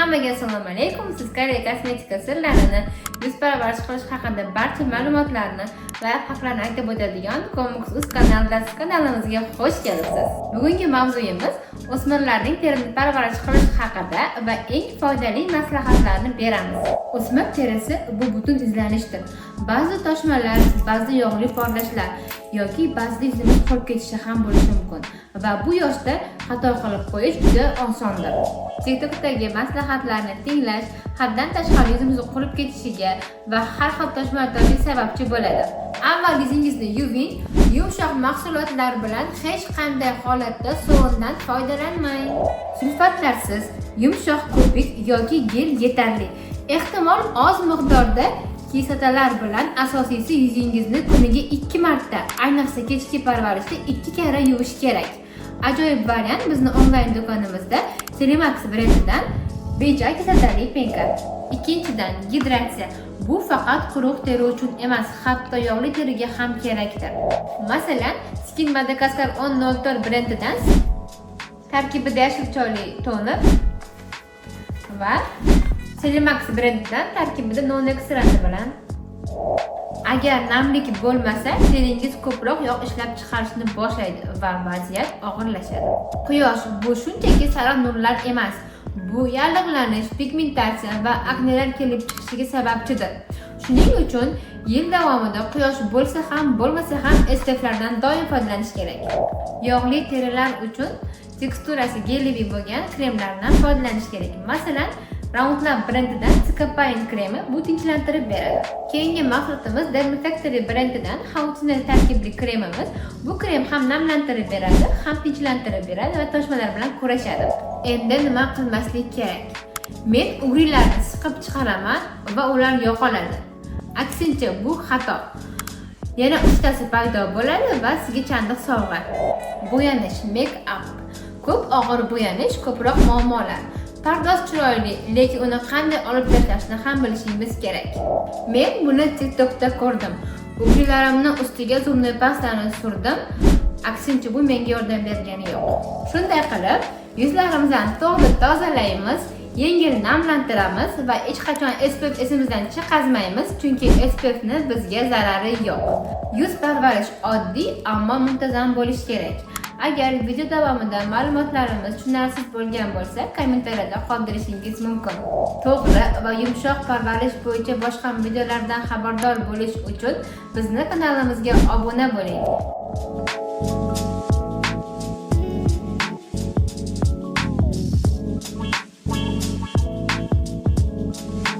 Hammaga assalomu alaykum. Siz Koreya kosmetika sirlarini, yuz parvarish qilish haqida barcha ma'lumotlarni va haqlarni aytib o'tadigan Komuks.uz kanalidasiz. Kanalimizga xush kelibsiz. Bugungi mavzuyimiz o'smirlarning terini parvarish qilish haqida va eng foydali maslahatlarni beramiz. O'smir terisi bu butun izlanishdir. Ba'zi toshmalar, ba'zi yog'li porlashlar yoki ba'zida yuzimiz qurib ketishi ham bo'lishi mumkin va bu yoshda xato qilib qo'yish juda osondir. TikTokdagi maslahatlarni tinglash haddan tashqari yuzimizni qurib ketishiga va har xil toshmalarga sababchi bo'ladi. Avval yuzingizni yuving, yumshoq mahsulotlar bilan hech qanday holatda sovundan foydalanmang. Sulfatlarsiz yumshoq ko'pik yoki gel yetarli. Ehtimol oz miqdorda kislotalar bilan asosiysi yuzingizni kuniga 2 marta, ayniqsa kechki parvarishda 2 karra yuvish kerak. Ajoyib variant bizni onlayn do'konimizda Selimax brendidan beja kislotali penka. Ikkinchidan, gidratsiya. Bu faqat quruq teri uchun emas, hatto yog'li teriga ham kerakdir. Masalan, Skin Madagascar 1004 brendidan tarkibida yashil choyli toner va Selimax brendidan tarkibida non-ekstrakt bilan. Agar namlik bo'lmasa, teringiz ko'proq yog' ishlab chiqarishni boshlaydi va vaziyat og'irlashadi. Quyosh bu shunchaki sariq nurlar emas. Bu yallig'lanish, pigmentatsiya va aknelar kelib chiqishiga sababchidir. Shuning uchun yil davomida quyosh bo'lsa ham, bo'lmasa ham SPFlardan doim foydalanish kerak. Yog'li terilar uchun teksturasi geliviy bo'lgan kremlardan foydalanish kerak. Masalan, Roundlab brendidan Scapain kremi bu tinchlantirib beradi. Keyingi mahsulotimiz Dermafactory brendidan Houtinel tarkibli kremimiz. Bu krem ham namlantirib beradi, ham tinchlantirib beradi va toshmalar bilan kurashadi. Endi nima qilmaslik kerak? Men ugrilarni siqib chiqaraman va ular yo'qoladi. Aksincha bu xato. Yana uchtasi paydo bo'ladi va sizga chandiq sovg'a. Bo'yanish, make-up. Ko'p og'ir bo'yanish, ko'proq muammolar. Pardoz chiroyli, lekin uni qanday olib tashlashni ham bilishingiz kerak. Men buni TikTokda ko'rdim. Ugrilarimning ustiga zumli pastani surdim. Aksincha bu menga yordam bergani yo'q. Shunday qilib, yuzlarimizni to'g'ri tozalaymiz, yengil namlantiramiz va hech qachon SPF esimizdan chiqazmaymiz, chunki SPFni bizga zarari yo'q. Yuz parvarish oddiy, ammo muntazam bo'lishi kerak. Agar video davomida ma'lumotlarimiz tushunarsiz bo'lgan bo'lsa, kommentariyada qoldirishingiz mumkin. To'g'ri va yumshoq parvarish bo'yicha boshqa videolardan xabardor bo'lish uchun bizni kanalimizga obuna bo'ling.